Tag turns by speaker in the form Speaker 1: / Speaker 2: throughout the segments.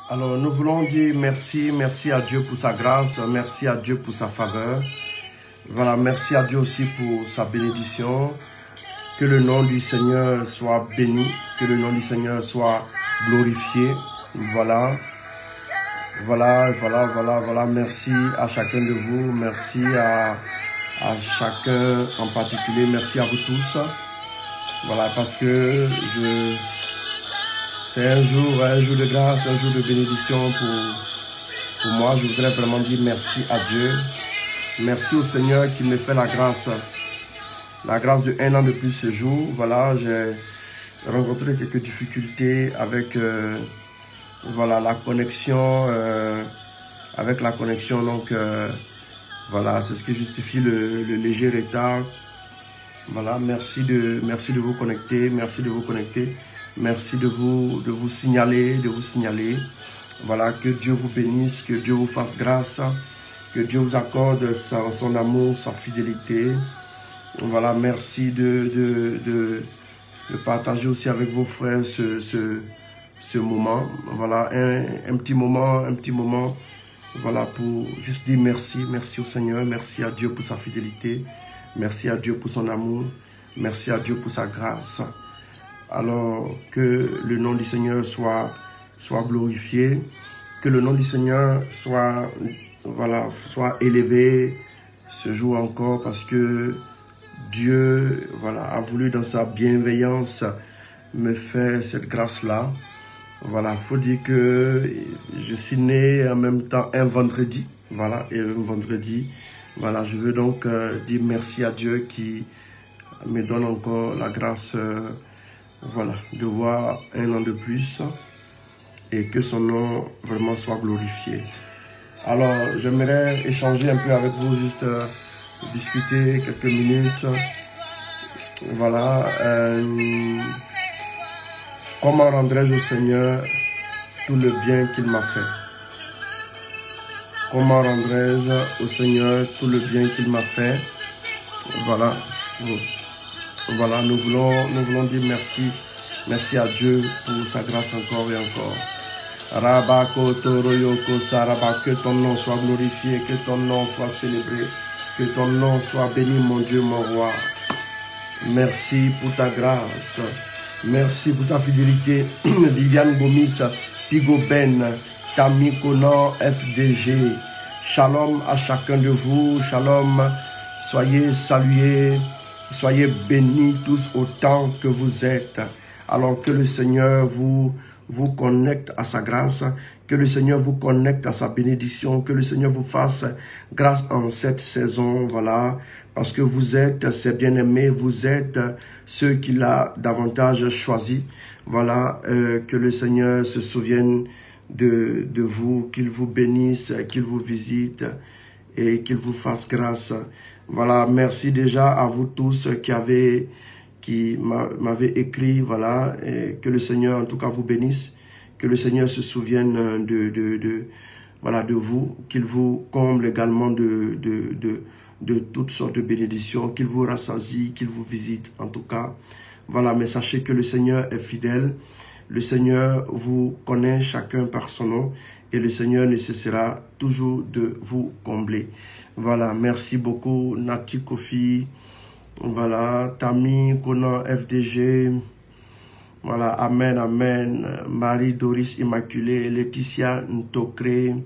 Speaker 1: Alors, nous voulons dire merci, merci à Dieu pour sa grâce, merci à Dieu pour sa faveur. Voilà, merci à Dieu aussi pour sa bénédiction. Que le nom du Seigneur soit béni, que le nom du Seigneur soit glorifié. Voilà, voilà. Merci à chacun de vous, merci à chacun en particulier, merci à vous tous. Voilà, parce que c'est un jour de grâce, un jour de bénédiction pour moi. Je voudrais vraiment dire merci à Dieu. Merci au Seigneur qui me fait la grâce de 1 an de plus ce jour. Voilà, j'ai rencontré quelques difficultés avec voilà, la connexion. Donc voilà, c'est ce qui justifie le léger retard. Voilà, merci de vous connecter, merci de vous signaler, Voilà, que Dieu vous bénisse, que Dieu vous fasse grâce, que Dieu vous accorde son amour, sa fidélité. Voilà, merci de partager aussi avec vos frères ce moment. Voilà, un petit moment, voilà, pour juste dire merci au Seigneur, merci à Dieu pour sa fidélité, merci à Dieu pour son amour, merci à Dieu pour sa grâce. Alors, que le nom du Seigneur soit glorifié, que le nom du Seigneur soit élevé ce jour encore, parce que Dieu, voilà, a voulu dans sa bienveillance me faire cette grâce-là. Voilà, il faut dire que je suis né en même temps un vendredi. Voilà, et un vendredi, voilà, je veux donc dire merci à Dieu qui me donne encore la grâce, voilà, de voir 1 an de plus et que son nom vraiment soit glorifié. Alors, j'aimerais échanger un peu avec vous, juste discuter quelques minutes. Voilà. Comment rendrai-je au Seigneur tout le bien qu'il m'a fait? Comment rendrai-je au Seigneur tout le bien qu'il m'a fait? Voilà. Voilà, nous voulons dire merci. Merci à Dieu pour sa grâce encore et encore. Rabako Toroyoko Saraba, que ton nom soit glorifié, que ton nom soit célébré, que ton nom soit béni, mon Dieu, mon roi. Merci pour ta grâce. Merci pour ta fidélité. Viviane Gomis, Pigo Ben, Tami Konan, FDG. Shalom à chacun de vous. Shalom. Soyez salués. Soyez bénis tous autant que vous êtes. Alors que le Seigneur vous connecte à sa grâce, que le Seigneur vous connecte à sa bénédiction, que le Seigneur vous fasse grâce en cette saison, voilà, parce que vous êtes ses bien-aimés, vous êtes ceux qu'il a davantage choisis, voilà, que le Seigneur se souvienne de vous, qu'il vous bénisse, qu'il vous visite et qu'il vous fasse grâce. Voilà, merci déjà à vous tous qui m'avait écrit, voilà, et que le Seigneur en tout cas vous bénisse, que le Seigneur se souvienne de vous, qu'il vous comble également de toutes sortes de bénédictions, qu'il vous rassasie, qu'il vous visite en tout cas. Voilà, mais sachez que le Seigneur est fidèle, le Seigneur vous connaît chacun par son nom et le Seigneur ne cessera toujours de vous combler. Voilà, merci beaucoup Nati Kofi. Voilà, Tami, Konan, FDG, voilà, Amen, Amen, Marie Doris Immaculée, Laetitia Ntokre,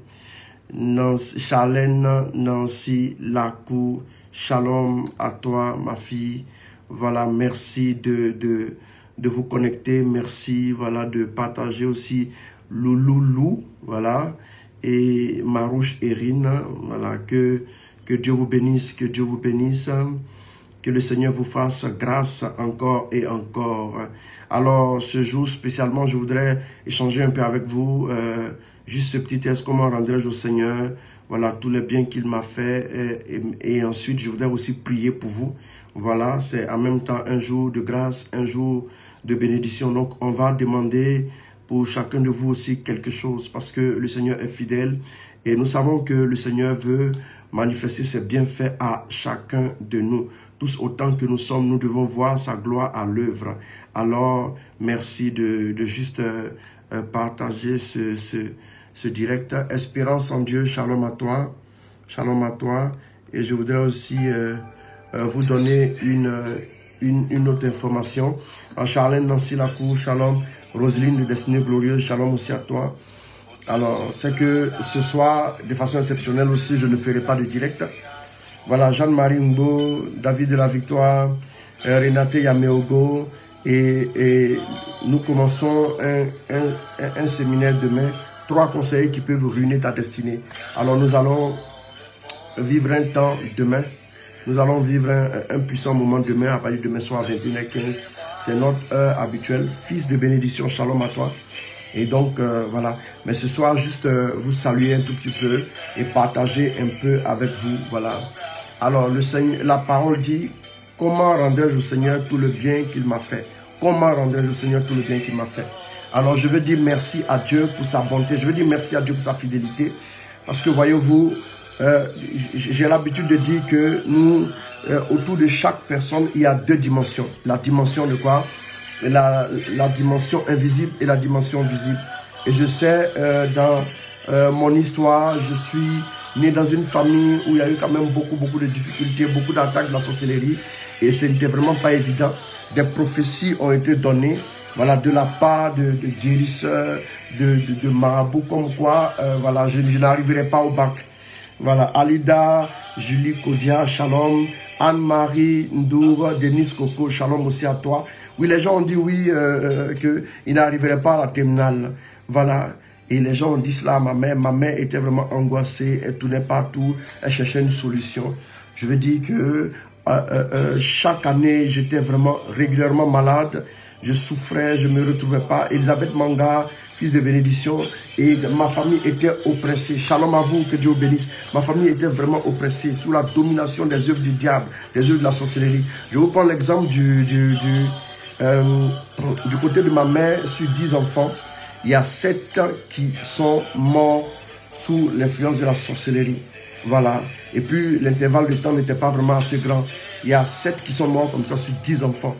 Speaker 1: Charlène, Nancy Lacou, Shalom à toi, ma fille, voilà, merci de vous connecter, merci, voilà, de partager aussi Louloulou, voilà, et Marouche Erin, voilà, que Dieu vous bénisse, que Dieu vous bénisse. Que le Seigneur vous fasse grâce encore et encore. Alors, ce jour spécialement, je voudrais échanger un peu avec vous. Juste ce petit test, comment rendrai-je au Seigneur, voilà, tous les biens qu'il m'a fait. Et ensuite, je voudrais aussi prier pour vous. Voilà, c'est en même temps un jour de grâce, un jour de bénédiction. Donc, on va demander pour chacun de vous aussi quelque chose parce que le Seigneur est fidèle. Et nous savons que le Seigneur veut manifester ses bienfaits à chacun de nous. tous autant que nous sommes, nous devons voir sa gloire à l'œuvre. Alors, merci de juste partager ce direct. Espérance en Dieu, shalom à toi. Shalom à toi. Et je voudrais aussi vous donner une autre information. Charlène Nancy Lacour, shalom. Roselyne de Destinée Glorieuse, shalom aussi à toi. Alors, c'est que ce soir, de façon exceptionnelle aussi, je ne ferai pas de direct. Voilà, Jeanne-Marie Mbo, David de la Victoire, Renate Yameogo, et nous commençons un séminaire demain. 3 conseillers qui peuvent ruiner ta destinée. Alors, nous allons vivre un temps demain. Nous allons vivre un puissant moment demain, à partir de demain soir à 21h15. C'est notre heure habituelle. Fils de bénédiction, shalom à toi. Et donc, voilà. Mais ce soir, juste vous saluer un tout petit peu et partager un peu avec vous. Voilà. Alors, le Seigneur, la parole dit, comment rendrai-je au Seigneur tout le bien qu'il m'a fait? Comment rendrai-je au Seigneur tout le bien qu'il m'a fait? Alors, je veux dire merci à Dieu pour sa bonté. Je veux dire merci à Dieu pour sa fidélité. Parce que, voyez-vous, j'ai l'habitude de dire que nous, autour de chaque personne, il y a 2 dimensions. La dimension de quoi? La dimension invisible et la dimension visible. Et je sais, dans mon histoire, je suis né dans une famille où il y a eu quand même beaucoup de difficultés, beaucoup d'attaques de la sorcellerie. Et ce n'était vraiment pas évident. Des prophéties ont été données, voilà, de la part de guérisseurs, de marabouts, comme quoi, voilà, je n'arriverai pas au bac. Voilà, Alida, Julie Kodia, shalom. Anne-Marie Ndour, Denise Coco, shalom aussi à toi. Oui, les gens ont dit oui, qu'ils n'arriveraient pas à la terminale. Voilà. Et les gens ont dit cela à ma mère. Ma mère était vraiment angoissée. Elle tournait partout. Elle cherchait une solution. Je veux dire que chaque année, j'étais vraiment régulièrement malade. Je souffrais, je ne me retrouvais pas. Elisabeth Manga, fils de bénédiction, et ma famille était oppressée. Shalom à vous, que Dieu vous bénisse. Ma famille était vraiment oppressée sous la domination des œuvres du diable, des œuvres de la sorcellerie. Je vous prends l'exemple du côté de ma mère. Sur 10 enfants, il y a 7 qui sont morts sous l'influence de la sorcellerie. Voilà. Et puis l'intervalle de temps n'était pas vraiment assez grand. Il y a 7 qui sont morts comme ça sur 10 enfants.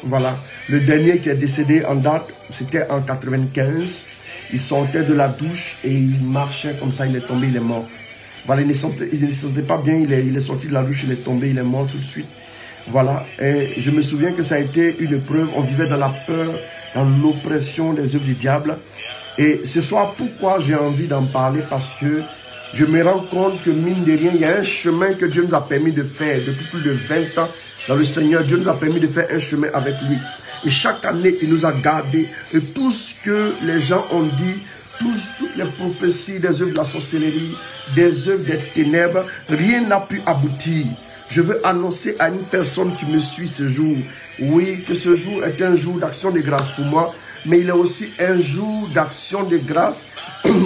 Speaker 1: Voilà. Le dernier qui est décédé en date, c'était en 95. Il sortait de la douche et il marchait comme ça, il est tombé, il est mort. Voilà, il ne sentait pas bien, il est sorti de la douche, il est tombé, il est mort tout de suite. Voilà. Et je me souviens que ça a été une épreuve. On vivait dans la peur, dans l'oppression des œuvres du diable. Et ce soir, pourquoi j'ai envie d'en parler? Parce que je me rends compte que, mine de rien, il y a un chemin que Dieu nous a permis de faire depuis plus de 20 ans. Dans le Seigneur, Dieu nous a permis de faire un chemin avec lui. Et chaque année, il nous a gardés. Et tout ce que les gens ont dit, toutes les prophéties des œuvres de la sorcellerie, des œuvres des ténèbres, rien n'a pu aboutir. Je veux annoncer à une personne qui me suit ce jour, oui, que ce jour est un jour d'action de grâce pour moi, mais il est aussi un jour d'action de grâce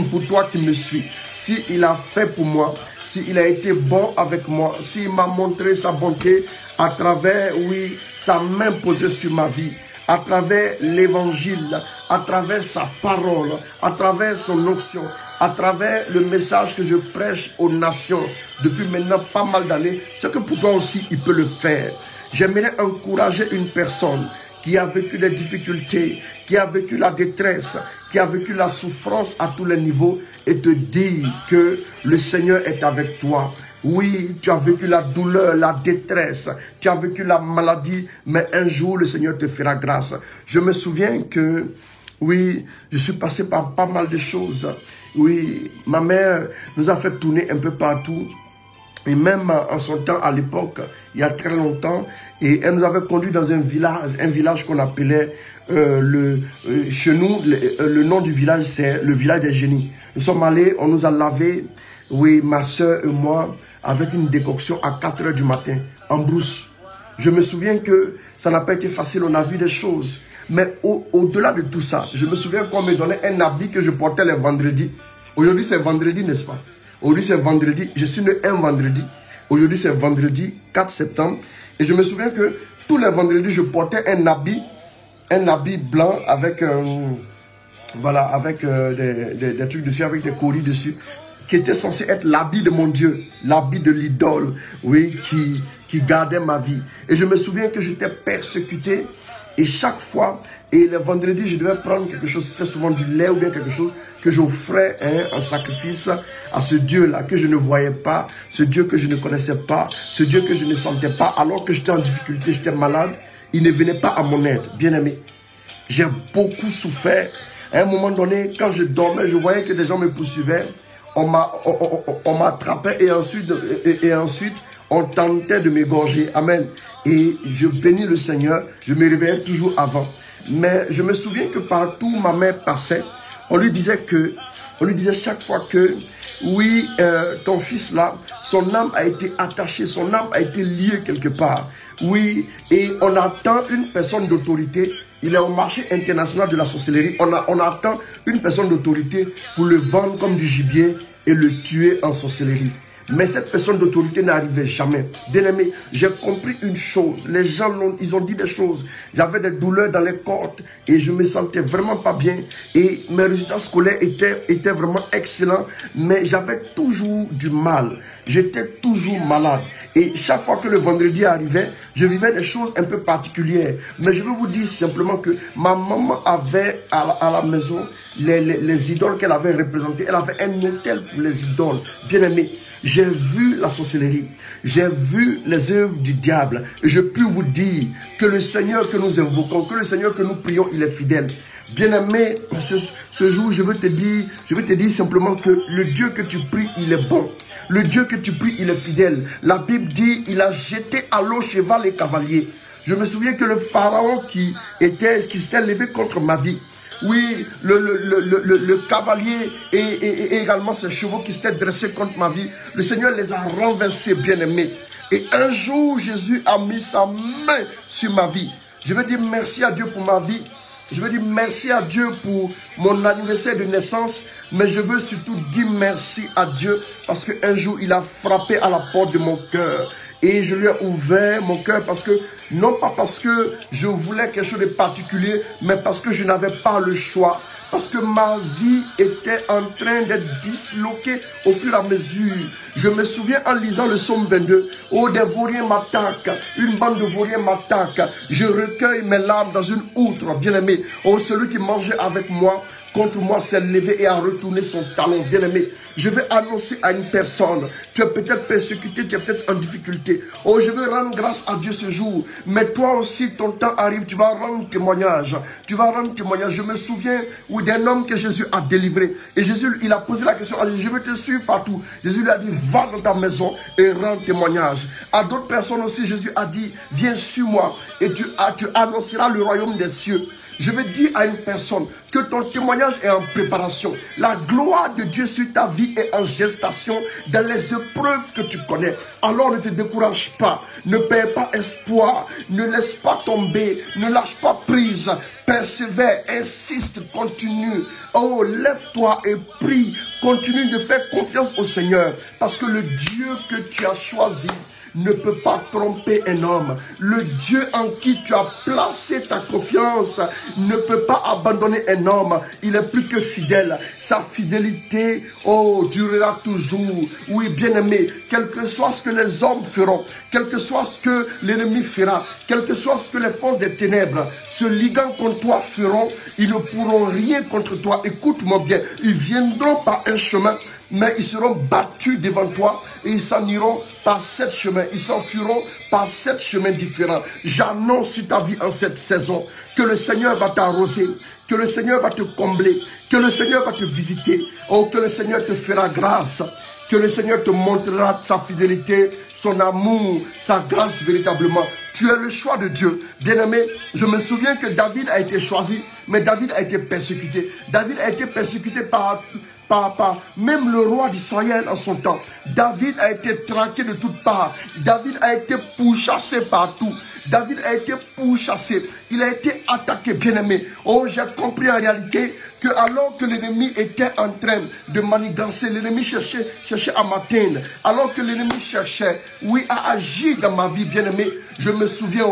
Speaker 1: pour toi qui me suis. S'il a fait pour moi, s'il a été bon avec moi, s'il m'a montré sa bonté à travers, oui, sa main posée sur ma vie, à travers l'évangile, à travers sa parole, à travers son onction, à travers le message que je prêche aux nations depuis maintenant pas mal d'années, c'est que pour toi aussi, il peut le faire. J'aimerais encourager une personne qui a vécu des difficultés, qui a vécu la détresse, qui a vécu la souffrance à tous les niveaux et te dire que le Seigneur est avec toi. Oui, tu as vécu la douleur, la détresse, tu as vécu la maladie, mais un jour le Seigneur te fera grâce. Je me souviens que, oui, je suis passé par pas mal de choses. Oui, ma mère nous a fait tourner un peu partout. Et même en son temps, à l'époque, il y a très longtemps, et elle nous avait conduit dans un village qu'on appelait, chez nous, le nom du village, c'est le village des génies. Nous sommes allés, on nous a lavé, oui, ma soeur et moi, avec une décoction à 4 h du matin, en brousse. Je me souviens que ça n'a pas été facile, on a vu des choses. Mais au-delà de tout ça, je me souviens qu'on me donnait un habit que je portais les vendredis. Aujourd'hui, c'est vendredi, n'est-ce pas? Aujourd'hui, c'est vendredi. Je suis né un vendredi. Aujourd'hui, c'est vendredi 4 septembre. Et je me souviens que tous les vendredis, je portais un habit blanc avec, voilà, avec des trucs dessus, avec des coris dessus, qui était censé être l'habit de mon Dieu, l'habit de l'idole, oui, qui gardait ma vie. Et je me souviens que j'étais persécuté. Et chaque fois, et le vendredi, je devais prendre quelque chose, c'était souvent du lait ou bien quelque chose que j'offrais en sacrifice à ce Dieu-là que je ne voyais pas, ce Dieu que je ne connaissais pas, ce Dieu que je ne sentais pas, alors que j'étais en difficulté, j'étais malade. Il ne venait pas à mon aide, bien aimé. J'ai beaucoup souffert. À un moment donné, quand je dormais, je voyais que des gens me poursuivaient. On m'attrapait et ensuite, on tentait de m'égorger. Amen. Et je bénis le Seigneur. Je me réveillais toujours avant. Mais je me souviens que partout où ma mère passait, on lui disait chaque fois que, oui, ton fils là, son âme a été attachée, son âme a été liée quelque part. Oui, et on attend une personne d'autorité. Il est au marché international de la sorcellerie. On attend une personne d'autorité pour le vendre comme du gibier et le tuer en sorcellerie. Mais cette personne d'autorité n'arrivait jamais. Bien aimé, j'ai compris une chose. Les gens, ils ont dit des choses. J'avais des douleurs dans les côtes et je me sentais vraiment pas bien. Et mes résultats scolaires étaient vraiment excellents. Mais j'avais toujours du mal. J'étais toujours malade. Et chaque fois que le vendredi arrivait, je vivais des choses un peu particulières. Mais je veux vous dire simplement que ma maman avait à la maison les idoles qu'elle avait représentées. Elle avait un hôtel pour les idoles. Bien aimé, j'ai vu la sorcellerie. J'ai vu les œuvres du diable. Et je peux vous dire que le Seigneur que nous invoquons, que le Seigneur que nous prions, il est fidèle. Bien-aimé, ce jour, je veux te dire simplement que le Dieu que tu pries, il est bon. Le Dieu que tu pries, il est fidèle. La Bible dit, il a jeté à l'eau cheval et cavalier. Je me souviens que le pharaon qui s'était levé contre ma vie, oui, le cavalier et également ses chevaux qui s'étaient dressés contre ma vie, le Seigneur les a renversés, bien-aimés. Et un jour, Jésus a mis sa main sur ma vie. Je veux dire merci à Dieu pour ma vie. Je veux dire merci à Dieu pour mon anniversaire de naissance. Mais je veux surtout dire merci à Dieu parce qu'un jour, il a frappé à la porte de mon cœur. Et je lui ai ouvert mon cœur parce que, non pas parce que je voulais quelque chose de particulier, mais parce que je n'avais pas le choix. Parce que ma vie était en train d'être disloquée au fur et à mesure. Je me souviens en lisant le psaume 22. Oh, des vauriens m'attaquent. Une bande de vauriens m'attaque. Je recueille mes larmes dans une outre, bien-aimé. Oh, celui qui mangeait avec moi, contre moi, s'est levé et a retourné son talon, bien-aimé. Je vais annoncer à une personne, tu es peut-être persécuté, tu es peut-être en difficulté. Oh, je veux rendre grâce à Dieu ce jour. Mais toi aussi, ton temps arrive, tu vas rendre témoignage. Tu vas rendre témoignage. Je me souviens d'un homme que Jésus a délivré. Et Jésus, il a posé la question à Jésus, je veux te suivre partout. Jésus lui a dit, va dans ta maison et rends témoignage. À d'autres personnes aussi, Jésus a dit, viens sur moi et tu annonceras le royaume des cieux. Je veux dire à une personne que ton témoignage est en préparation. La gloire de Dieu sur ta vie est en gestation dans les épreuves que tu connais. Alors ne te décourage pas, ne perds pas espoir, ne laisse pas tomber, ne lâche pas prise, persévère, insiste, continue. Oh, lève-toi et prie, continue de faire confiance au Seigneur parce que le Dieu que tu as choisi ne peut pas tromper un homme. Le Dieu en qui tu as placé ta confiance ne peut pas abandonner un homme. Il est plus que fidèle. Sa fidélité, oh, durera toujours. Oui, bien-aimé, quel que soit ce que les hommes feront, quel que soit ce que l'ennemi fera, quel que soit ce que les forces des ténèbres se liguant contre toi feront, ils ne pourront rien contre toi. Écoute-moi bien, ils viendront par un chemin, mais ils seront battus devant toi et ils s'en iront par 7 chemins. Ils s'enfuiront par 7 chemins différents. J'annonce sur ta vie en cette saison que le Seigneur va t'arroser, que le Seigneur va te combler, que le Seigneur va te visiter, oh, que le Seigneur te fera grâce, que le Seigneur te montrera sa fidélité, son amour, sa grâce véritablement. Tu es le choix de Dieu. Bien-aimé, je me souviens que David a été choisi, mais David a été persécuté. David a été persécuté par même le roi d'Israël en son temps. David a été traqué de toutes parts. David a été pourchassé partout. David a été pourchassé. Il a été attaqué, bien-aimé. Oh, j'ai compris en réalité que alors que l'ennemi était en train de manigancer, l'ennemi cherchait à m'atteindre. Alors que l'ennemi cherchait, oui, à agir dans ma vie, bien-aimé. Je me souviens,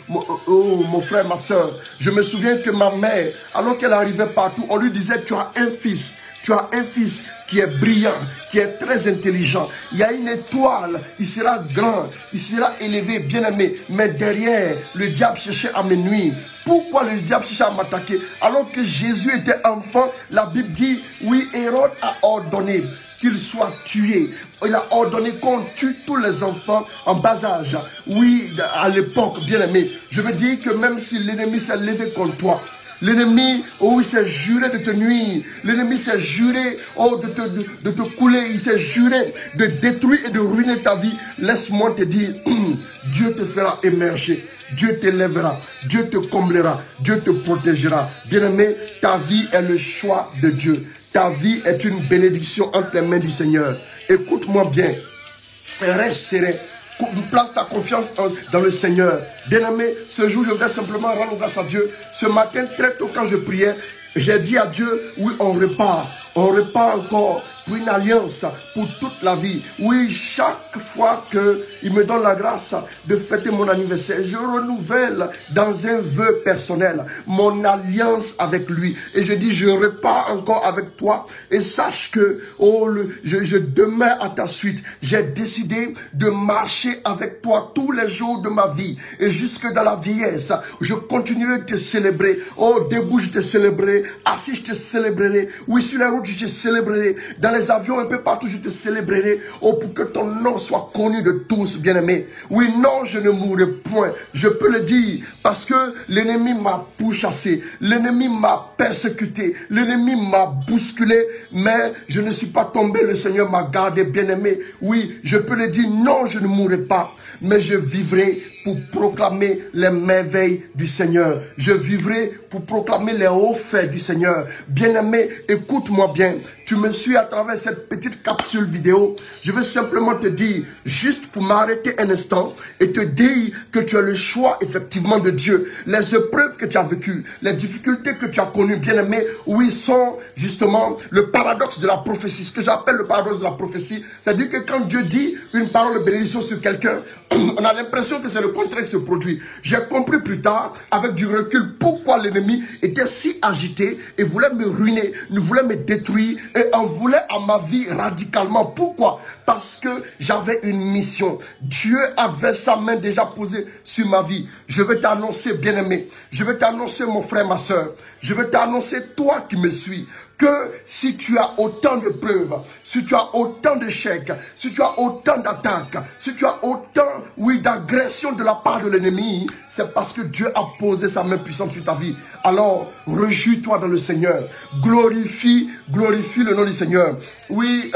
Speaker 1: mon frère, ma soeur, je me souviens que ma mère, alors qu'elle arrivait partout, on lui disait, tu as un fils. Tu as un fils qui est brillant, qui est très intelligent. Il y a une étoile, il sera grand, il sera élevé, bien-aimé. Mais derrière, le diable cherchait à me nuire. Pourquoi le diable cherchait à m'attaquer? Alors que Jésus était enfant, la Bible dit, oui, Hérode a ordonné qu'il soit tué. Il a ordonné qu'on tue tous les enfants en bas âge. Oui, à l'époque, bien-aimé. Je veux dire que même si l'ennemi s'est levé contre toi, l'ennemi, oh, il s'est juré de te nuire. L'ennemi s'est juré, oh, de te couler. Il s'est juré de détruire et de ruiner ta vie. Laisse-moi te dire, Dieu te fera émerger. Dieu t'élèvera. Dieu te comblera. Dieu te protégera. Bien-aimé, ta vie est le choix de Dieu. Ta vie est une bénédiction entre les mains du Seigneur. Écoute-moi bien. Reste serein. Place ta confiance dans le Seigneur. Bien-aimé, ce jour, je voudrais simplement rendre grâce à Dieu. Ce matin, très tôt, quand je priais, j'ai dit à Dieu, oui, on repart. On repart encore pour une alliance pour toute la vie. Oui, chaque fois qu'il me donne la grâce de fêter mon anniversaire, je renouvelle dans un vœu personnel mon alliance avec lui. Et je dis, je repars encore avec toi. Et sache que je demeure à ta suite. J'ai décidé de marcher avec toi tous les jours de ma vie. Et jusque dans la vieillesse, je continuerai de te célébrer. Oh, debout, je te célébrerai. Assis, je te célébrerai. Oui, sur la route, je te célébrerai. Dans les avions, un peu partout, je te célébrerai. Oh, pour que ton nom soit connu de tous, bien-aimé. Oui, non, je ne mourrai point. Je peux le dire parce que l'ennemi m'a pourchassé. L'ennemi m'a persécuté. L'ennemi m'a bousculé. Mais je ne suis pas tombé. Le Seigneur m'a gardé, bien-aimé. Oui, je peux le dire. Non, je ne mourrai pas. Mais je vivrai pour proclamer les merveilles du Seigneur. Je vivrai pour proclamer les hauts faits du Seigneur. Bien-aimé, écoute-moi bien. Tu me suis à travers cette petite capsule vidéo. Je veux simplement te dire, juste pour m'arrêter un instant et te dire que tu as le choix effectivement de Dieu. Les épreuves que tu as vécues, les difficultés que tu as connues, bien-aimé, oui, sont justement le paradoxe de la prophétie. Ce que j'appelle le paradoxe de la prophétie, c'est-à-dire que quand Dieu dit une parole de bénédiction sur quelqu'un, on a l'impression que c'est le contraire qui se produit. J'ai compris plus tard, avec du recul, pourquoi l'ennemi était si agité et voulait me ruiner, voulait me détruire et en voulait à ma vie radicalement. Pourquoi? Parce que j'avais une mission. Dieu avait sa main déjà posée sur ma vie. Je vais t'annoncer, bien-aimé, je vais t'annoncer, mon frère, ma soeur, je vais t'annoncer, toi qui me suis, que si tu as autant de preuves, si tu as autant d'échecs, si tu as autant d'attaques, si tu as autant, oui, d'agressions de la part de l'ennemi, c'est parce que Dieu a posé sa main puissante sur ta vie. Alors, réjouis-toi dans le Seigneur. Glorifie le nom du Seigneur. Oui,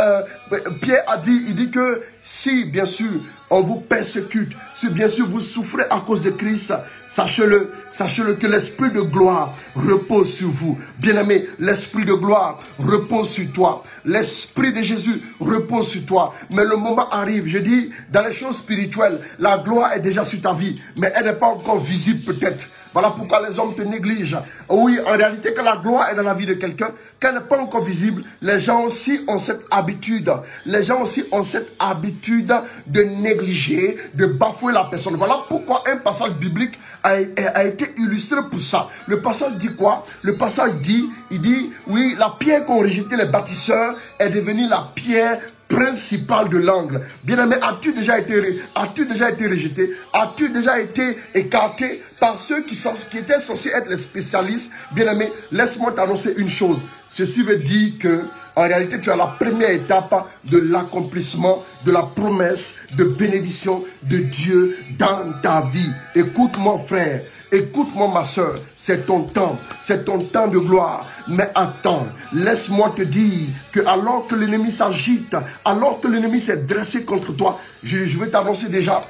Speaker 1: Pierre a dit, il dit que si, bien sûr, on vous persécute, si bien sûr vous souffrez à cause de Christ, sachez-le que l'esprit de gloire repose sur vous. Bien-aimé, l'esprit de gloire repose sur toi. L'esprit de Jésus repose sur toi. Mais le moment arrive, je dis, dans les choses spirituelles, la gloire est déjà sur ta vie, mais elle n'est pas encore visible peut-être. Voilà pourquoi les hommes te négligent. Oui, en réalité, quand la gloire est dans la vie de quelqu'un, qu'elle n'est pas encore visible, les gens aussi ont cette habitude. Les gens aussi ont cette habitude de négliger, de bafouer la personne. Voilà pourquoi un passage biblique a été illustré pour ça. Le passage dit quoi? Le passage dit, il dit, oui, la pierre qu'ont rejeté les bâtisseurs est devenue la pierre principal de l'angle. Bien-aimé, as-tu déjà été rejeté? As-tu déjà été écarté par ceux qui étaient censés être les spécialistes? Bien-aimé, laisse-moi t'annoncer une chose. Ceci veut dire que, en réalité, tu as la première étape de l'accomplissement de la promesse de bénédiction de Dieu dans ta vie. Écoute-moi, frère. Écoute-moi, ma soeur. C'est ton temps de gloire. Mais attends, laisse-moi te dire que alors que l'ennemi s'agite, alors que l'ennemi s'est dressé contre toi, je vais t'annoncer déjà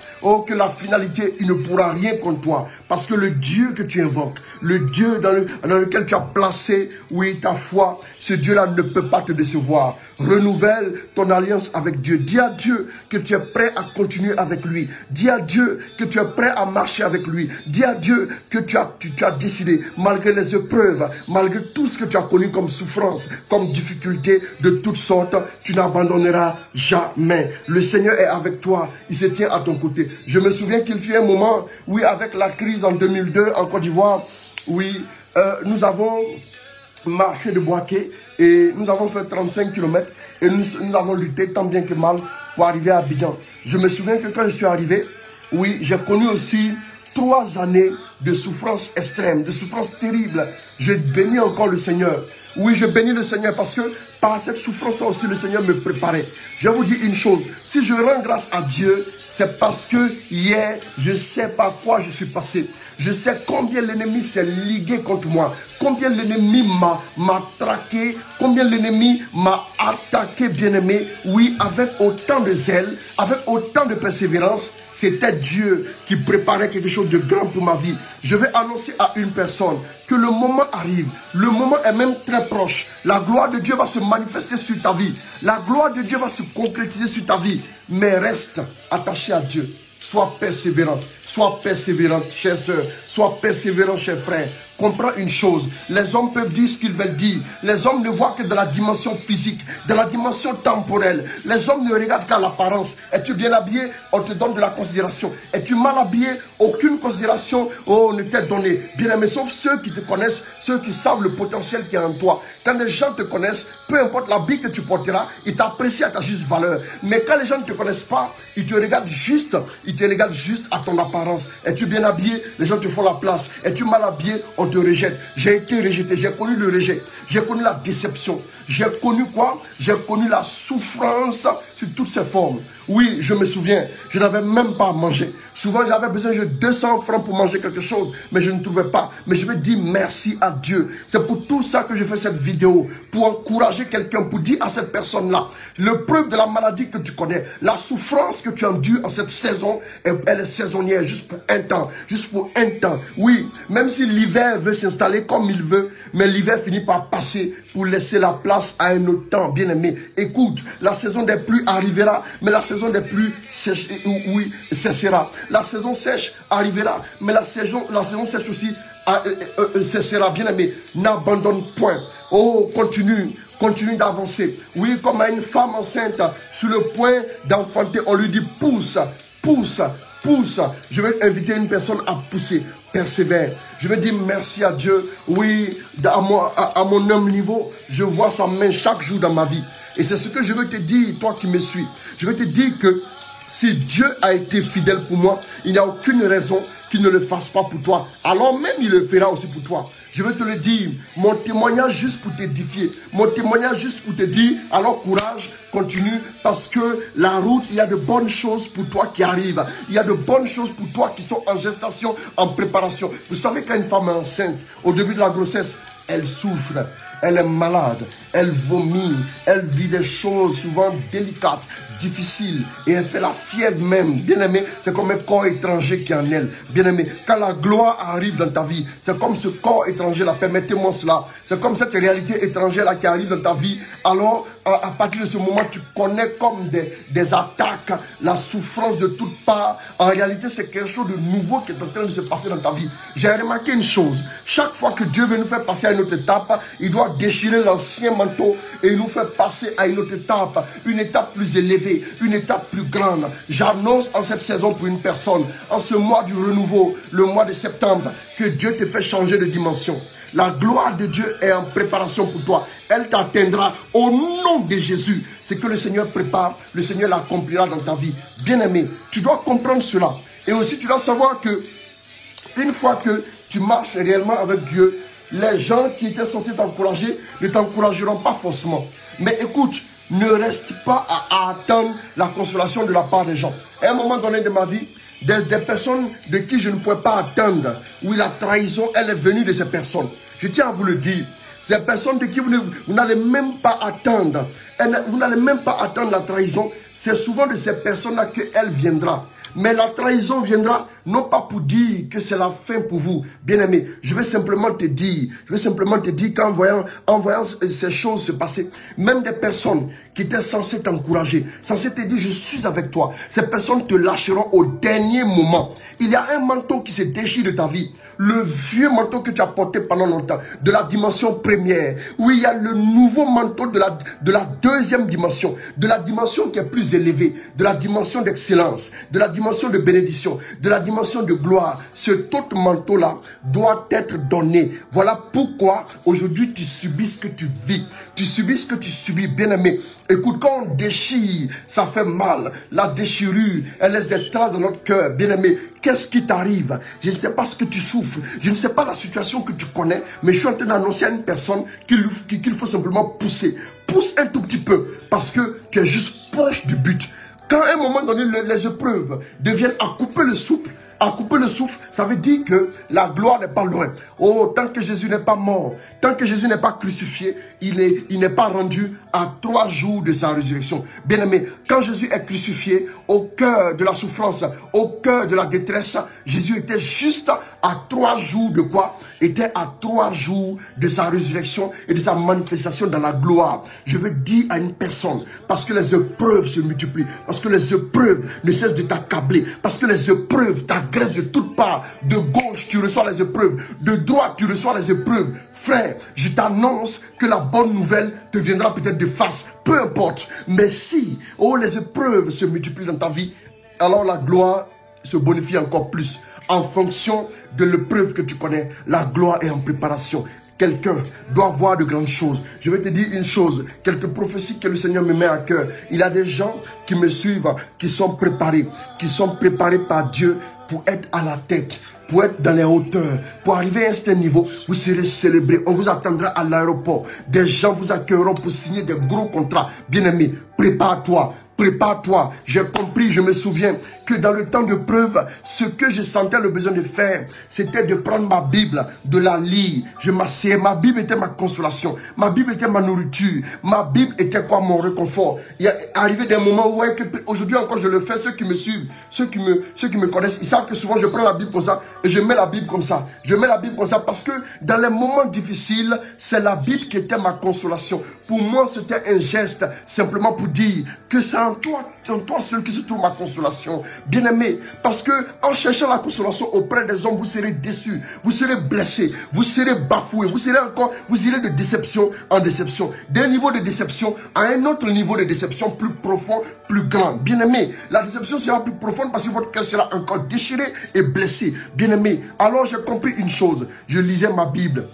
Speaker 1: que la finalité, il ne pourra rien contre toi. Parce que le Dieu que tu invoques, le Dieu dans lequel tu as placé, oui, ta foi, ce Dieu-là ne peut pas te décevoir. Renouvelle ton alliance avec Dieu. Dis à Dieu que tu es prêt à continuer avec lui. Dis à Dieu que tu es prêt à marcher avec lui. Dis à Dieu que tu as décidé, malgré les épreuves, malgré tout ce que tu as connu comme souffrance, comme difficulté de toutes sortes, tu n'abandonneras jamais. Le Seigneur est avec toi. Il se tient à ton côté. Je me souviens qu'il fut un moment, oui, avec la crise en 2002 en Côte d'Ivoire, oui, nous avons marché de Boaké et nous avons fait 35 km et nous avons lutté tant bien que mal pour arriver à Abidjan. Je me souviens que quand je suis arrivé, oui, j'ai connu aussi 3 années de souffrance extrême, de souffrance terrible. Je bénis encore le Seigneur. Oui, je bénis le Seigneur parce que par cette souffrance aussi, le Seigneur me préparait. Je vous dis une chose, si je rends grâce à Dieu, c'est parce que hier, je sais par quoi je suis passé. Je sais combien l'ennemi s'est ligué contre moi, combien l'ennemi m'a traqué, combien l'ennemi m'a attaqué, bien-aimé. Oui, avec autant de zèle, avec autant de persévérance, c'était Dieu qui préparait quelque chose de grand pour ma vie. Je vais annoncer à une personne que le moment arrive, le moment est même très proche. La gloire de Dieu va se manifester sur ta vie. La gloire de Dieu va se concrétiser sur ta vie. Mais reste attaché à Dieu. Sois persévérant, chère sœur, sois persévérant, cher frère. Comprends une chose, les hommes peuvent dire ce qu'ils veulent dire. Les hommes ne voient que de la dimension physique, de la dimension temporelle. Les hommes ne regardent qu'à l'apparence. Es-tu bien habillé? On te donne de la considération. Es-tu mal habillé? Aucune considération ne t'est donnée. Bien aimé, sauf ceux qui te connaissent, ceux qui savent le potentiel qui est en toi. Quand les gens te connaissent, peu importe l'habit que tu porteras, ils t'apprécient à ta juste valeur. Mais quand les gens ne te connaissent pas, ils te regardent juste à ton apparence. Es-tu bien habillé? Les gens te font la place. Es-tu mal habillé? On te rejette. J'ai été rejeté, j'ai connu le rejet, j'ai connu la déception, j'ai connu quoi? J'ai connu la souffrance sur toutes ses formes. Oui, je me souviens, je n'avais même pas à manger. Souvent, j'avais besoin de 200 francs pour manger quelque chose, mais je ne trouvais pas. Mais je vais dire merci à Dieu. C'est pour tout ça que je fais cette vidéo, pour encourager quelqu'un, pour dire à cette personne-là, le preuve de la maladie que tu connais, la souffrance que tu endures en cette saison, elle est saisonnière, juste pour un temps, juste pour un temps. Oui, même si l'hiver veut s'installer comme il veut, mais l'hiver finit par passer pour laisser la place à un autre temps, bien aimé. Écoute, la saison des pluies arrivera, mais la saison des pluies cessera. La saison sèche arrivera, mais la saison sèche aussi cessera, bien aimé. N'abandonne point. Oh, continue d'avancer. Oui, comme à une femme enceinte sur le point d'enfanter, on lui dit pousse, pousse, pousse. Je vais inviter une personne à pousser. Persévère. Je vais dire merci à Dieu. Oui, à mon humble niveau, je vois sa main chaque jour dans ma vie. Et c'est ce que je veux te dire, toi qui me suis. Je veux te dire que si Dieu a été fidèle pour moi, il n'y a aucune raison qu'il ne le fasse pas pour toi. Alors même, il le fera aussi pour toi. Je veux te le dire, mon témoignage juste pour t'édifier, mon témoignage juste pour te dire, alors courage, continue, parce que la route, il y a de bonnes choses pour toi qui arrivent. Il y a de bonnes choses pour toi qui sont en gestation, en préparation. Vous savez quand une femme est enceinte, au début de la grossesse, elle souffre, elle est malade, elle vomit, elle vit des choses souvent délicates, difficiles, et elle fait la fièvre même. Bien aimé, c'est comme un corps étranger qui est en elle. Bien aimé, quand la gloire arrive dans ta vie, c'est comme ce corps étranger là, permettez-moi cela, c'est comme cette réalité étrangère là qui arrive dans ta vie. Alors, à partir de ce moment, tu connais comme des attaques, la souffrance de toutes parts. En réalité, c'est quelque chose de nouveau qui est en train de se passer dans ta vie. J'ai remarqué une chose, chaque fois que Dieu veut nous faire passer à une autre étape, il doit déchirer l'ancien manteau et nous faire passer à une autre étape, une étape plus élevée, une étape plus grande. J'annonce en cette saison pour une personne, en ce mois du renouveau, le mois de septembre, que Dieu te fait changer de dimension. La gloire de Dieu est en préparation pour toi. Elle t'atteindra au nom de Jésus. Ce que le Seigneur prépare, le Seigneur l'accomplira dans ta vie. Bien-aimé, tu dois comprendre cela. Et aussi, tu dois savoir que une fois que tu marches réellement avec Dieu, les gens qui étaient censés t'encourager ne t'encourageront pas forcément. Mais écoute, ne reste pas à attendre la consolation de la part des gens. À un moment donné de ma vie, des personnes de qui je ne pouvais pas attendre, où la trahison, elle est venue de ces personnes. Je tiens à vous le dire. Ces personnes de qui vous n'allez même pas attendre, vous n'allez même pas attendre la trahison, c'est souvent de ces personnes-là qu'elle viendra. Mais la trahison viendra non pas pour dire que c'est la fin pour vous. Bien-aimé, je vais simplement te dire qu'en voyant ces choses se passer, même des personnes qui étaient censées t'encourager, censées te dire je suis avec toi, ces personnes te lâcheront au dernier moment. Il y a un manteau qui se déchire de ta vie. Le vieux manteau que tu as porté pendant longtemps, de la dimension première. Oui, il y a le nouveau manteau de la deuxième dimension, de la dimension qui est plus élevée, de la dimension d'excellence, de la dimension dimension de bénédiction, de la dimension de gloire, ce autre manteau-là doit être donné. Voilà pourquoi aujourd'hui tu subis ce que tu vis. Tu subis ce que tu subis, bien-aimé. Écoute, quand on déchire, ça fait mal. La déchirure, elle laisse des traces dans notre cœur. Bien-aimé, qu'est-ce qui t'arrive? Je ne sais pas ce que tu souffres. Je ne sais pas la situation que tu connais. Mais je suis en train d'annoncer à une personne qu'il faut simplement pousser. Pousse un tout petit peu. Parce que tu es juste proche du but. Quand à un moment donné, les épreuves deviennent à couper le souffle, ça veut dire que la gloire n'est pas loin. Oh, tant que Jésus n'est pas mort, tant que Jésus n'est pas crucifié, il n'est pas rendu à 3 jours de sa résurrection. Bien-aimé, quand Jésus est crucifié, au cœur de la souffrance, au cœur de la détresse, Jésus était juste à 3 jours de quoi? Était à 3 jours de sa résurrection et de sa manifestation dans la gloire. Je veux dire à une personne, parce que les épreuves se multiplient, parce que les épreuves ne cessent de t'accabler, parce que les épreuves t'agressent de toutes parts. De gauche, tu reçois les épreuves. De droite, tu reçois les épreuves. Frère, je t'annonce que la bonne nouvelle te viendra peut-être de face. Peu importe. Mais si, les épreuves se multiplient dans ta vie, alors la gloire se bonifie encore plus. En fonction de l'épreuve que tu connais, la gloire est en préparation. Quelqu'un doit voir de grandes choses. Je vais te dire une chose, quelques prophéties que le Seigneur me met à cœur. Il y a des gens qui me suivent, qui sont préparés par Dieu pour être à la tête, pour être dans les hauteurs, pour arriver à un certain niveau. Vous serez célébrés, on vous attendra à l'aéroport. Des gens vous accueilleront pour signer des gros contrats. Bien-aimé, prépare-toi. Prépare-toi. J'ai compris, je me souviens que dans le temps de preuve, ce que je sentais le besoin de faire, c'était de prendre ma Bible, de la lire. Je m'asseyais. Ma Bible était ma consolation. Ma Bible était ma nourriture. Ma Bible était quoi? Mon réconfort. Il est arrivé des moments où, aujourd'hui encore, je le fais. Ceux qui me suivent, ceux qui me connaissent, ils savent que souvent, je prends la Bible comme ça et je mets la Bible comme ça. Je mets la Bible comme ça parce que dans les moments difficiles, c'est la Bible qui était ma consolation. Pour moi, c'était un geste simplement pour dire que c'est en toi seul qui se trouve ma consolation. Bien-aimé, parce que en cherchant la consolation auprès des hommes, vous serez déçus, vous serez blessés, vous serez bafoués, vous irez de déception en déception, d'un niveau de déception à un autre niveau de déception plus profond, plus grand. Bien-aimé, la déception sera plus profonde parce que votre cœur sera encore déchiré et blessé. Bien-aimé, alors j'ai compris une chose, je lisais ma Bible.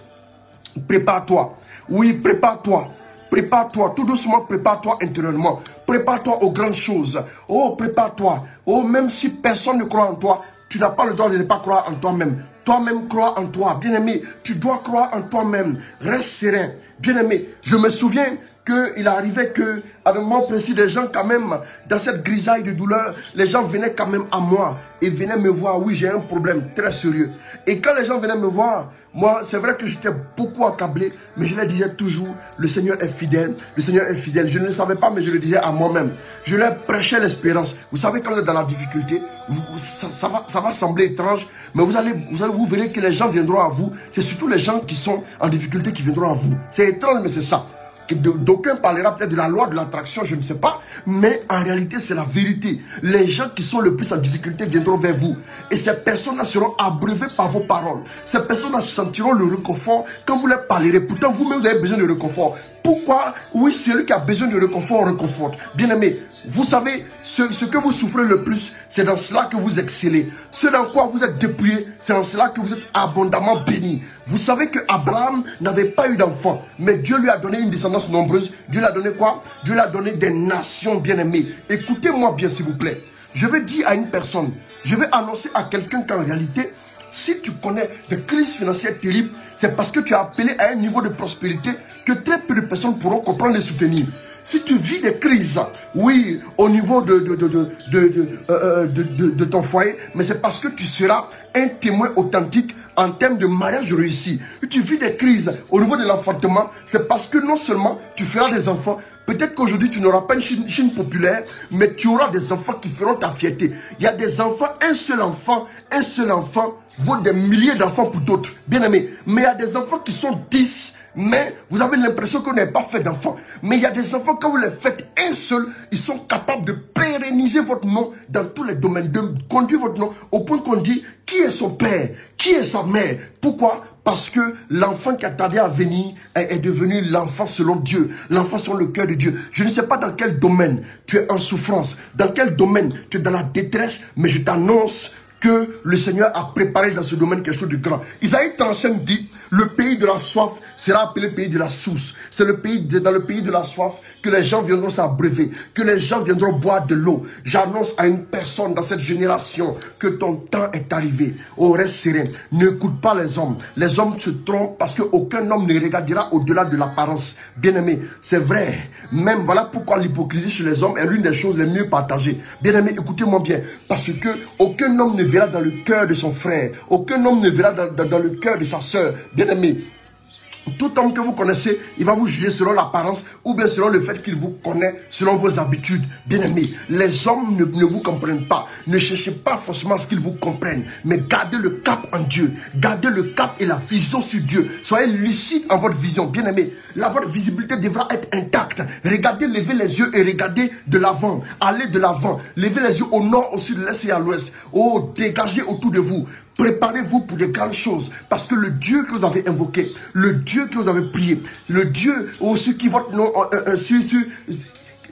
Speaker 1: Prépare-toi, oui, prépare-toi. Prépare-toi, tout doucement, prépare-toi intérieurement. Prépare-toi aux grandes choses. Oh, prépare-toi. Oh, même si personne ne croit en toi, tu n'as pas le droit de ne pas croire en toi-même. Toi-même, crois en toi. Bien-aimé, tu dois croire en toi-même. Reste serein. Bien-aimé, je me souviens qu'il arrivait que, à un moment précis, les gens quand même, dans cette grisaille de douleur, les gens venaient quand même à moi et venaient me voir. Oui, j'ai un problème très sérieux. Et quand les gens venaient me voir, moi, c'est vrai que j'étais beaucoup accablé, mais je leur disais toujours, le Seigneur est fidèle, le Seigneur est fidèle. Je ne le savais pas, mais je le disais à moi-même. Je leur prêchais l'espérance. Vous savez, quand vous êtes dans la difficulté, ça va sembler étrange, mais vous verrez que les gens viendront à vous. C'est surtout les gens qui sont en difficulté qui viendront à vous. C'est étrange, mais c'est ça. D'aucuns parlera peut-être de la loi de l'attraction, je ne sais pas. Mais en réalité, c'est la vérité. Les gens qui sont le plus en difficulté viendront vers vous. Et ces personnes-là seront abreuvées par vos paroles. Ces personnes-là sentiront le réconfort quand vous leur parlerez. Pourtant, vous-même, vous avez besoin de réconfort. Pourquoi? Oui, celui qui a besoin de réconfort réconforte. Bien-aimé, vous savez, ce que vous souffrez le plus, c'est dans cela que vous excellez. Ce dans quoi vous êtes dépouillé, c'est dans cela que vous êtes abondamment béni. Vous savez que Abraham n'avait pas eu d'enfant, mais Dieu lui a donné une descendance nombreuse. Dieu lui a donné quoi? Dieu lui a donné des nations bien-aimées. Écoutez-moi bien, s'il vous plaît. Je vais dire à une personne, je vais annoncer à quelqu'un qu'en réalité, si tu connais des crises financières terribles, c'est parce que tu as appelé à un niveau de prospérité que très peu de personnes pourront comprendre et soutenir. Si tu vis des crises, oui, au niveau de ton foyer, mais c'est parce que tu seras un témoin authentique en termes de mariage réussi. Si tu vis des crises au niveau de l'enfantement, c'est parce que non seulement tu feras des enfants, peut-être qu'aujourd'hui tu n'auras pas une Chine populaire, mais tu auras des enfants qui feront ta fierté. Il y a des enfants, un seul enfant vaut des milliers d'enfants pour d'autres, bien aimés. Mais il y a des enfants qui sont 10, mais vous avez l'impression qu'on n'a pas fait d'enfants. Mais il y a des enfants, quand vous les faites un seul, ils sont capables de pérenniser votre nom dans tous les domaines, de conduire votre nom au point qu'on dit qui est son père, qui est sa mère. Pourquoi? Parce que l'enfant qui a tardé à venir est devenu l'enfant selon Dieu, l'enfant selon le cœur de Dieu. Je ne sais pas dans quel domaine tu es en souffrance, dans quel domaine tu es dans la détresse, mais je t'annonce que le Seigneur a préparé dans ce domaine quelque chose de grand. Isaïe 35 dit, le pays de la soif sera appelé pays de la source. C'est dans le pays de la soif que les gens viendront s'abreuver, que les gens viendront boire de l'eau. J'annonce à une personne dans cette génération que ton temps est arrivé. Oh, reste serein. N'écoute pas les hommes. Les hommes se trompent parce qu'aucun homme ne regardera au-delà de l'apparence. Bien-aimé, c'est vrai. Même voilà pourquoi l'hypocrisie chez les hommes est l'une des choses les mieux partagées. Bien-aimé, écoutez-moi bien. Parce que aucun homme ne verra dans le cœur de son frère. Aucun homme ne verra dans le cœur de sa soeur. Bien-aimé, tout homme que vous connaissez, il va vous juger selon l'apparence ou bien selon le fait qu'il vous connaît, selon vos habitudes. Bien-aimés, les hommes ne vous comprennent pas. Ne cherchez pas forcément à ce qu'ils vous comprennent. Mais gardez le cap en Dieu. Gardez le cap et la vision sur Dieu. Soyez lucide en votre vision. Bien-aimés, votre visibilité devra être intacte. Regardez, levez les yeux et regardez de l'avant. Allez de l'avant. Levez les yeux au nord, au sud, à l'est et à l'ouest. Oh, dégagez autour de vous. Préparez-vous pour de grandes choses. Parce que le Dieu que vous avez invoqué, le Dieu que vous avez prié, le Dieu aussi qui votre nom,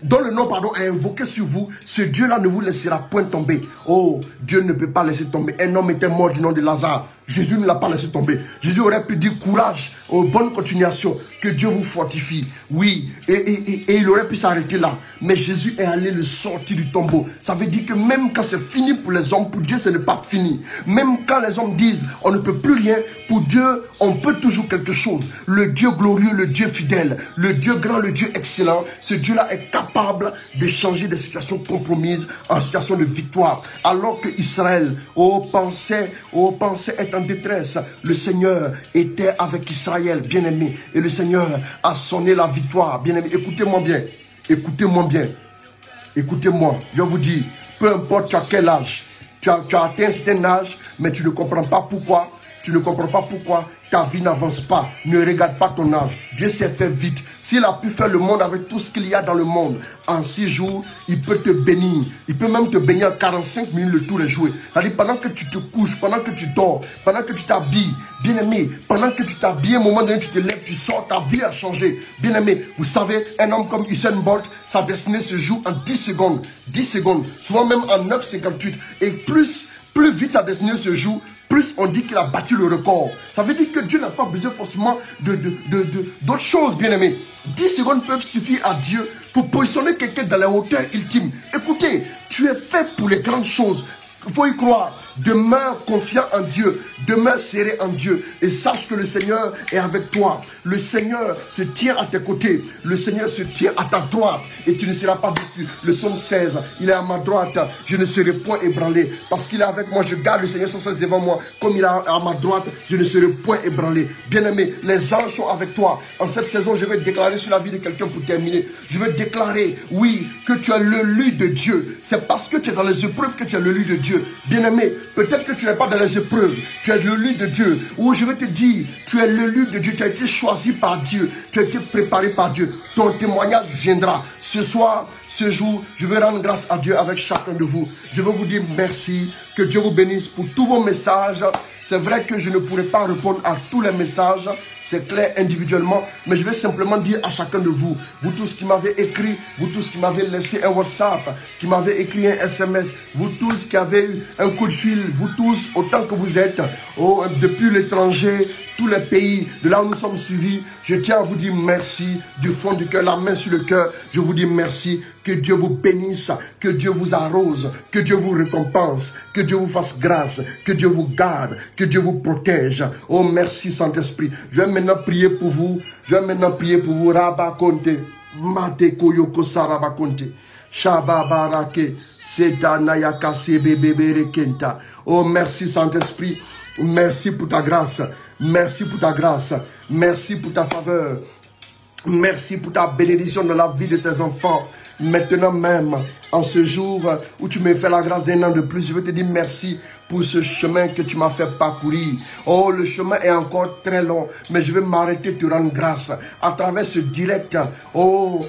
Speaker 1: dont le nom pardon est invoqué sur vous, ce Dieu-là ne vous laissera point tomber. Oh, Dieu ne peut pas laisser tomber. Un homme était mort du nom de Lazare. Jésus ne l'a pas laissé tomber. Jésus aurait pu dire courage, bonne continuation, que Dieu vous fortifie. Oui, et il aurait pu s'arrêter là. Mais Jésus est allé le sortir du tombeau. Ça veut dire que même quand c'est fini pour les hommes, pour Dieu ce n'est pas fini. Même quand les hommes disent on ne peut plus rien, pour Dieu on peut toujours quelque chose. Le Dieu glorieux, le Dieu fidèle, le Dieu grand, le Dieu excellent, ce Dieu-là est capable de changer des situations compromises en situation de victoire. Alors que Israël, pensait être en détresse, le Seigneur était avec Israël, bien-aimé, et le Seigneur a sonné la victoire, bien-aimé. Écoutez-moi bien, écoutez-moi bien, écoutez-moi, je vous dis, peu importe tu as quel âge, tu as atteint un certain âge, mais tu ne comprends pas pourquoi. Tu ne comprends pas pourquoi ta vie n'avance pas. Ne regarde pas ton âge. Dieu s'est fait vite. S'il a pu faire le monde avec tout ce qu'il y a dans le monde, en 6 jours, il peut te bénir. Il peut même te bénir en 45 minutes le tour est joué. C'est-à-dire pendant que tu te couches, pendant que tu dors, pendant que tu t'habilles, bien-aimé, pendant que tu t'habilles, à un moment donné, tu te lèves, tu sors, ta vie a changé. Bien-aimé, vous savez, un homme comme Usain Bolt, sa destinée se joue en 10 secondes. 10 secondes, souvent même en 9,58. Et plus vite sa destinée se joue, plus on dit qu'il a battu le record. Ça veut dire que Dieu n'a pas besoin forcément d'autres choses, bien aimé. 10 secondes peuvent suffire à Dieu pour positionner quelqu'un dans la hauteur ultime. Écoutez, tu es fait pour les grandes choses. Il faut y croire. Demeure confiant en Dieu. Demeure serré en Dieu. Et sache que le Seigneur est avec toi. Le Seigneur se tient à tes côtés. Le Seigneur se tient à ta droite. Et tu ne seras pas déçu. Le psaume 16. Il est à ma droite. Je ne serai point ébranlé. Parce qu'il est avec moi. Je garde le Seigneur sans cesse devant moi. Comme il est à ma droite. Je ne serai point ébranlé. Bien-aimé, les anges sont avec toi. En cette saison, je vais déclarer sur la vie de quelqu'un pour terminer. Je vais déclarer, oui, que tu es l'élu de Dieu. C'est parce que tu es dans les épreuves que tu es l'élu de Dieu. Bien-aimé, peut-être que tu n'es pas dans les épreuves, tu es l'élu de Dieu. Ou je vais te dire, tu es l'élu de Dieu, tu as été choisi par Dieu, tu as été préparé par Dieu. Ton témoignage viendra. Ce soir, ce jour, je vais rendre grâce à Dieu avec chacun de vous. Je veux vous dire merci, que Dieu vous bénisse pour tous vos messages. C'est vrai que je ne pourrai pas répondre à tous les messages, c'est clair individuellement, mais je vais simplement dire à chacun de vous, vous tous qui m'avez écrit, vous tous qui m'avez laissé un WhatsApp, qui m'avez écrit un SMS, vous tous qui avez eu un coup de fil, vous tous, autant que vous êtes, depuis l'étranger, tous les pays de là où nous sommes suivis, je tiens à vous dire merci du fond du cœur, la main sur le cœur, je vous dis merci, que Dieu vous bénisse, que Dieu vous arrose, que Dieu vous récompense, que Dieu vous fasse grâce, que Dieu vous garde, que Dieu vous protège. Oh merci Saint-Esprit, je vais maintenant prier pour vous, Rabba Konte, Mate Koyoko Saraba Konte, Shababarake, Sedanayaka Sebebere Kenta. Oh merci Saint-Esprit, merci pour ta grâce. Merci pour ta grâce, merci pour ta faveur, merci pour ta bénédiction dans la vie de tes enfants. Maintenant même, en ce jour où tu me fais la grâce d'un an de plus, je veux te dire merci pour ce chemin que tu m'as fait parcourir. Oh, le chemin est encore très long, mais je vais m'arrêter te rendre grâce à travers ce direct. Oh,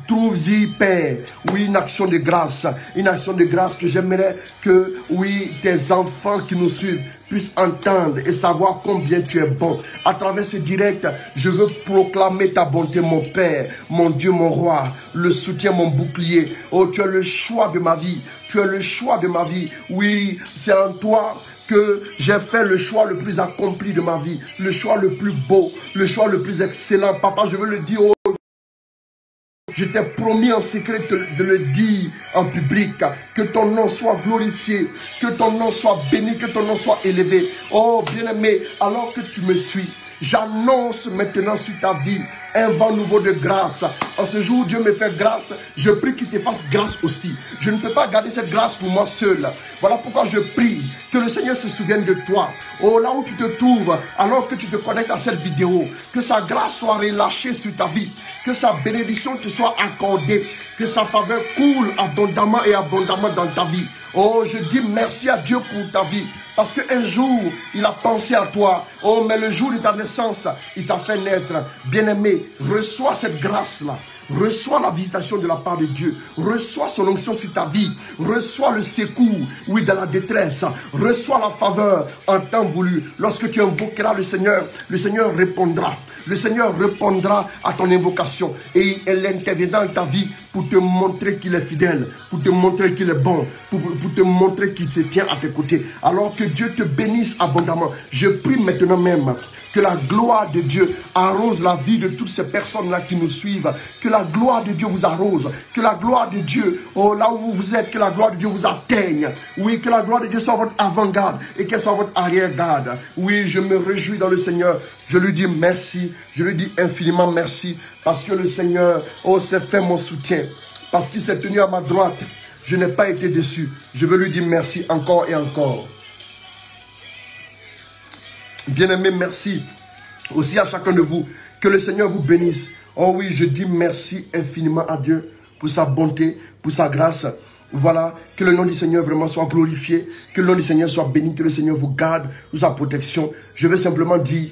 Speaker 1: trouve-y, Père, oui, une action de grâce que j'aimerais que, oui, tes enfants qui nous suivent puissent entendre et savoir combien tu es bon. À travers ce direct, je veux proclamer ta bonté, mon Père, mon Dieu, mon Roi, le soutien, mon bouclier. Oh, tu es le choix de ma vie. Tu es le choix de ma vie. Oui, c'est en toi que j'ai fait le choix le plus accompli de ma vie, le choix le plus beau, le choix le plus excellent. Papa, je veux le dire au je t'ai promis en secret de le dire en public. Que ton nom soit glorifié, que ton nom soit béni, que ton nom soit élevé. Oh bien-aimé, alors que tu me suis, j'annonce maintenant sur ta vie un vent nouveau de grâce. En ce jour où Dieu me fait grâce, je prie qu'il te fasse grâce aussi. Je ne peux pas garder cette grâce pour moi seul. Voilà pourquoi je prie que le Seigneur se souvienne de toi. Oh, là où tu te trouves, alors que tu te connectes à cette vidéo, que sa grâce soit relâchée sur ta vie, que sa bénédiction te soit accordée, que sa faveur coule abondamment et abondamment dans ta vie. Oh, je dis merci à Dieu pour ta vie. Parce qu'un jour, il a pensé à toi. Oh, mais le jour de ta naissance, il t'a fait naître. Bien-aimé, reçois cette grâce-là. Reçois la visitation de la part de Dieu. Reçois son onction sur ta vie. Reçois le secours, oui, dans la détresse. Reçois la faveur en temps voulu. Lorsque tu invoqueras le Seigneur répondra. Le Seigneur répondra à ton invocation et elle interviendra dans ta vie pour te montrer qu'il est fidèle, pour te montrer qu'il est bon, pour te montrer qu'il se tient à tes côtés. Alors que Dieu te bénisse abondamment. Je prie maintenant même que la gloire de Dieu arrose la vie de toutes ces personnes-là qui nous suivent. Que la gloire de Dieu vous arrose. Que la gloire de Dieu, oh, là où vous êtes, que la gloire de Dieu vous atteigne. Oui, que la gloire de Dieu soit votre avant-garde et qu'elle soit votre arrière-garde. Oui, je me réjouis dans le Seigneur. Je lui dis merci. Je lui dis infiniment merci. Parce que le Seigneur, oh, s'est fait mon soutien. Parce qu'il s'est tenu à ma droite. Je n'ai pas été déçu. Je veux lui dire merci encore et encore. Bien-aimé, merci aussi à chacun de vous. Que le Seigneur vous bénisse. Oh oui, je dis merci infiniment à Dieu pour sa bonté, pour sa grâce. Voilà, que le nom du Seigneur vraiment soit glorifié. Que le nom du Seigneur soit béni. Que le Seigneur vous garde sous sa protection. Je vais simplement dire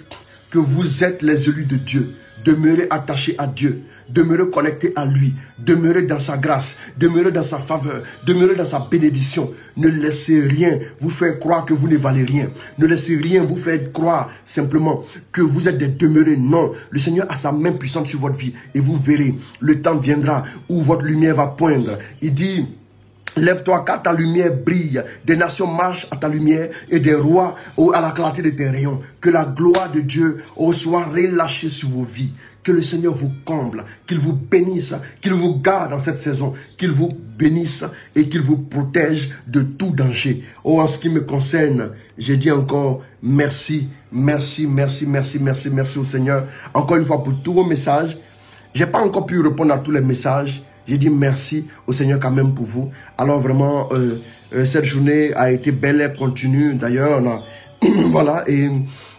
Speaker 1: que vous êtes les élus de Dieu. Demeurez attachés à Dieu. Demeurez connectés à lui. Demeurez dans sa grâce. Demeurez dans sa faveur. Demeurez dans sa bénédiction. Ne laissez rien vous faire croire que vous ne valez rien. Ne laissez rien vous faire croire simplement que vous êtes des demeurés. Non. Le Seigneur a sa main puissante sur votre vie. Et vous verrez, le temps viendra où votre lumière va poindre. Il dit... Lève-toi car ta lumière brille. Des nations marchent à ta lumière et des rois à la clarté de tes rayons. Que la gloire de Dieu soit relâchée sur vos vies. Que le Seigneur vous comble, qu'il vous bénisse, qu'il vous garde dans cette saison, qu'il vous bénisse et qu'il vous protège de tout danger. Oh, en ce qui me concerne, j'ai dit encore merci, merci, merci, merci, merci, merci au Seigneur. Encore une fois pour tous vos messages. Je n'ai pas encore pu répondre à tous les messages. J'ai dit merci au Seigneur quand même pour vous. Alors vraiment, cette journée a été belle et continue. D'ailleurs, voilà, et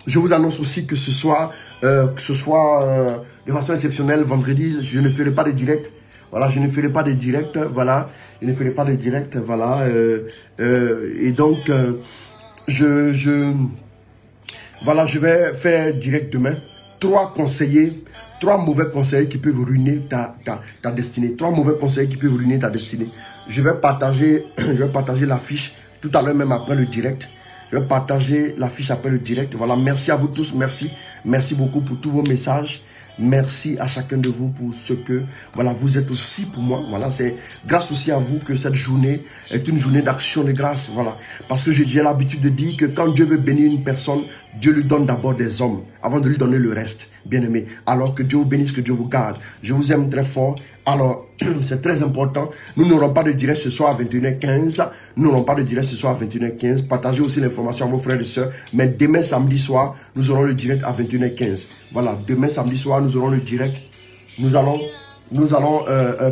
Speaker 1: je vous annonce aussi que ce soir, de façon exceptionnelle, vendredi, je ne ferai pas de direct. Voilà, je ne ferai pas de direct. Voilà, je ne ferai pas de direct. Voilà, et donc, voilà, je vais faire direct demain. 3 mauvais conseillers qui peuvent ruiner ta destinée. 3 mauvais conseillers qui peuvent ruiner ta destinée. Je vais partager l'affiche tout à l'heure même après le direct. Je vais partager l'affiche après le direct. Voilà, merci à vous tous, merci. Merci beaucoup pour tous vos messages. Merci à chacun de vous pour ce que, voilà, vous êtes aussi pour moi. Voilà, c'est grâce aussi à vous que cette journée est une journée d'action de grâce. Voilà, parce que j'ai l'habitude de dire que quand Dieu veut bénir une personne, Dieu lui donne d'abord des hommes avant de lui donner le reste, bien aimé. Alors que Dieu vous bénisse, que Dieu vous garde. Je vous aime très fort. Alors, c'est très important. Nous n'aurons pas de direct ce soir à 21h15. Nous n'aurons pas de direct ce soir à 21h15. Partagez aussi l'information à vos frères et sœurs. Mais demain, samedi soir, nous aurons le direct à 21h15. Voilà, demain, samedi soir, nous aurons le direct. Nous allons nous allons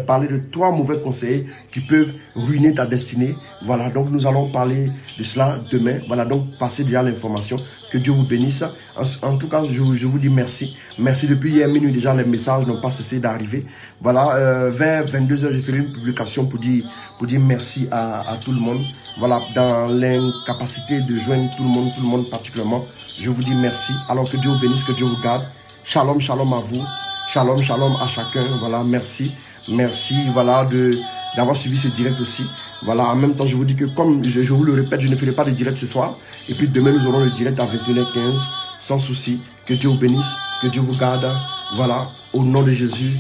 Speaker 1: parler de 3 mauvais conseils qui peuvent ruiner ta destinée. Voilà, donc nous allons parler de cela demain. Voilà, donc passez déjà l'information. Que Dieu vous bénisse. En tout cas, je vous dis merci. Merci depuis hier minuit déjà, les messages n'ont pas cessé d'arriver. Voilà, vers 22h, j'ai fait une publication pour dire merci à tout le monde. Voilà, dans l'incapacité de joindre tout le monde particulièrement, je vous dis merci. Alors que Dieu vous bénisse, que Dieu vous garde. Shalom, shalom à vous. Shalom, shalom à chacun. Voilà, merci. Merci, voilà, d'avoir suivi ce direct aussi. Voilà, en même temps, je vous dis que comme je vous le répète, je ne ferai pas de direct ce soir. Et puis demain, nous aurons le direct à 21h15, sans souci. Que Dieu vous bénisse, que Dieu vous garde. Voilà, au nom de Jésus.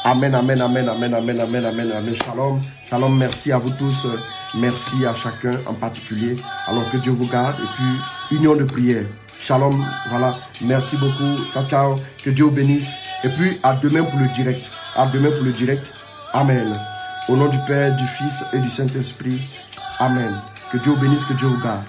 Speaker 1: Amen, amen, amen, amen, amen, amen, amen, amen. Shalom, shalom, merci à vous tous. Merci à chacun en particulier. Alors que Dieu vous garde. Et puis, union de prière. Shalom, voilà. Merci beaucoup. Ciao, ciao. Que Dieu vous bénisse. Et puis, à demain pour le direct. À demain pour le direct. Amen. Au nom du Père, du Fils et du Saint-Esprit. Amen. Que Dieu vous bénisse, que Dieu vous garde.